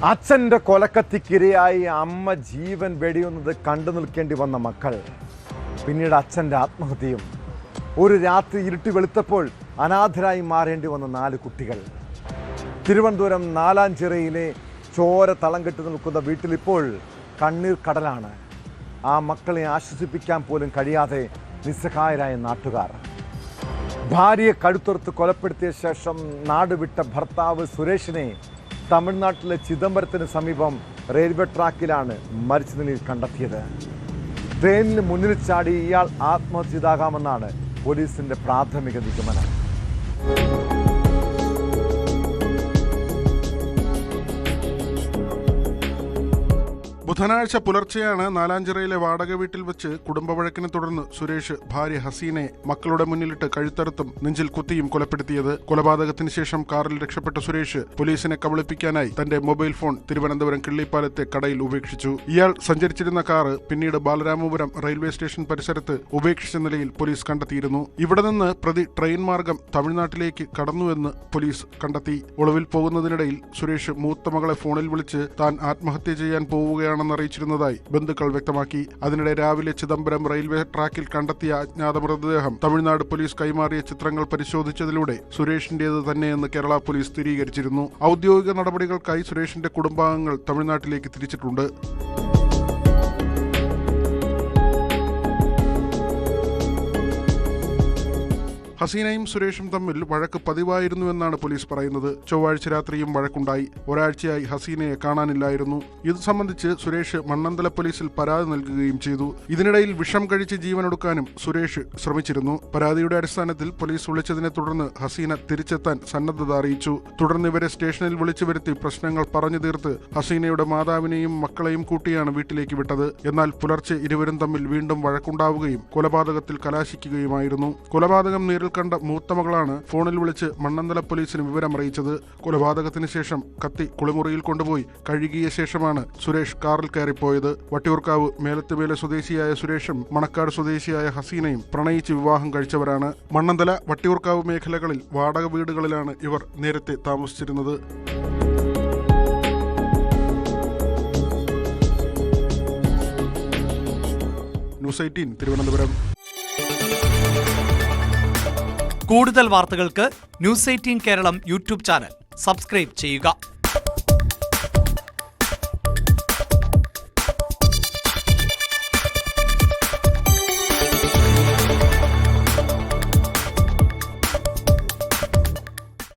അച്ഛൻ്റെ കൊലക്കത്തിക്കിരയായി അമ്മ ജീവൻ വെടിയുന്നത് കണ്ടു നിൽക്കേണ്ടി വന്ന മക്കൾ, പിന്നീട് അച്ഛൻ്റെ ആത്മഹത്യയും, ഒരു രാത്രി ഇരുട്ടി വെളുത്തപ്പോൾ അനാഥരായി മാറേണ്ടി വന്ന 4 കുട്ടികൾ. തിരുവനന്തപുരം നാലാഞ്ചിറയിലെ ചോര തളം കെട്ടി നിൽക്കുന്ന വീട്ടിലിപ്പോൾ കണ്ണീർ കടലാണ്. ആ മക്കളെ ആശ്വസിപ്പിക്കാൻ പോലും കഴിയാതെ നിസ്സഹായരായ നാട്ടുകാർ. ഭാര്യയെ കഴുത്തുറത്ത് കൊലപ്പെടുത്തിയ ശേഷം നാടുവിട്ട ഭർത്താവ് സുരേഷിനെ തമിഴ്നാട്ടിലെ ചിദംബരത്തിന് സമീപം റെയിൽവേ ട്രാക്കിലാണ് മരിച്ച നിലയിൽ കണ്ടെത്തിയത്. ട്രെയിനിന് മുന്നിൽ ചാടി ഇയാൾ ആത്മഹത്യ ചെയ്താകാമെന്നാണ് പോലീസിന്റെ പ്രാഥമിക നിഗമനം. ബുധനാഴ്ച പുലർച്ചെയാണ് നാലാഞ്ചിറയിലെ വാടക വീട്ടിൽ വെച്ച് കുടുംബ വഴക്കിനെ തുടർന്ന് സുരേഷ് ഭാര്യ ഹസീനയെ മക്കളുടെ മുന്നിലിട്ട് കഴുത്തറുത്തും നെഞ്ചിൽ കുത്തിയും കൊലപ്പെടുത്തിയത്. കൊലപാതകത്തിന് ശേഷം കാറിൽ രക്ഷപ്പെട്ട സുരേഷ് പോലീസിനെ കബളിപ്പിക്കാനായി തന്റെ മൊബൈൽ ഫോൺ തിരുവനന്തപുരം കിള്ളിപ്പാലത്തെ കടയിൽ ഉപേക്ഷിച്ചു. ഇയാൾ സഞ്ചരിച്ചിരുന്ന കാറ് പിന്നീട് ബാലരാമപുരം റെയിൽവേ സ്റ്റേഷൻ പരിസരത്ത് ഉപേക്ഷിച്ച നിലയിൽ പോലീസ് കണ്ടെത്തിയിരുന്നു. ഇവിടെ നിന്ന് പ്രതി ട്രെയിൻ മാർഗം തമിഴ്നാട്ടിലേക്ക് കടന്നുവെന്ന് പോലീസ് കണ്ടെത്തി. ഒളിവിൽ പോകുന്നതിനിടയിൽ സുരേഷ് മൂത്ത മകളെ ഫോണിൽ വിളിച്ച് താൻ ആത്മഹത്യ ചെയ്യാൻ പോവുകയാണ് അറിയിച്ചിരുന്നതായി ബന്ധുക്കൾ വ്യക്തമാക്കി. അതിനിടെ രാവിലെ ചിദംബരം റെയിൽവേ ട്രാക്കിൽ കണ്ടെത്തിയ അജ്ഞാത മൃതദേഹം തമിഴ്നാട് പോലീസ് കൈമാറിയ ചിത്രങ്ങൾ പരിശോധിച്ചതിലൂടെ സുരേഷിന്റേത് തന്നെയെന്ന് കേരള പോലീസ് സ്ഥിരീകരിച്ചിരുന്നു. ഔദ്യോഗിക നടപടികൾക്കായി സുരേഷിന്റെ കുടുംബാംഗങ്ങൾ തമിഴ്നാട്ടിലേക്ക് തിരിച്ചിട്ടുണ്ട്. ഹസീനയും സുരേഷും തമ്മിൽ വഴക്ക് പതിവായിരുന്നുവെന്നാണ് പോലീസ് പറയുന്നത്. ചൊവ്വാഴ്ച രാത്രിയും വഴക്കുണ്ടായി. ഒരാഴ്ചയായി ഹസീനയെ കാണാനില്ലായിരുന്നു. ഇത് സംബന്ധിച്ച് സുരേഷ് മണ്ണന്തല പോലീസിൽ പരാതി നൽകുകയും ചെയ്തു. ഇതിനിടയിൽ വിഷം കഴിച്ച് ജീവനൊടുക്കാനും സുരേഷ് ശ്രമിച്ചിരുന്നു. പരാതിയുടെ അടിസ്ഥാനത്തിൽ പോലീസ് വിളിച്ചതിനെ തുടർന്ന് ഹസീന തിരിച്ചെത്താൻ സന്നദ്ധത അറിയിച്ചു. തുടർന്ന് ഇവരെ സ്റ്റേഷനിൽ വിളിച്ചു വരുത്തി പ്രശ്നങ്ങൾ പറഞ്ഞു തീർത്ത് ഹസീനയുടെ മാതാവിനെയും മക്കളെയും കൂട്ടിയാണ് വീട്ടിലേക്ക് വിട്ടത്. എന്നാൽ പുലർച്ചെ ഇരുവരും തമ്മിൽ വീണ്ടും വഴക്കുണ്ടാവുകയും കൊലപാതകത്തിൽ കലാശിക്കുകയുമായിരുന്നു. കൊലപാതകം കണ്ട മൂത്ത മകളാണ് ഫോണിൽ വിളിച്ച് മണ്ണന്തല പോലീസിന് വിവരം അറിയിച്ചത്. കൊലപാതകത്തിന് ശേഷം കത്തി കുളിമുറിയിൽ കൊണ്ടുപോയി കഴുകിയ ശേഷമാണ് സുരേഷ് കാറിൽ കയറിപ്പോയത്. വട്ടിയൂർക്കാവ് മേലത്തുമേലെ സ്വദേശിയായ സുരേഷും മണക്കാട് സ്വദേശിയായ ഹസീനയും പ്രണയിച്ച് വിവാഹം കഴിച്ചവരാണ്. മണ്ണന്തല വട്ടിയൂർക്കാവ് മേഖലകളിൽ വാടക വീടുകളിലാണ് ഇവർ നേരത്തെ താമസിച്ചിരുന്നത്. ന്യൂസ് 18 തിരുവനന്തപുരം. കൂടുതൽ വാർത്തകൾക്ക് news 18 Keralam YouTube channel subscribe ചെയ്യുക.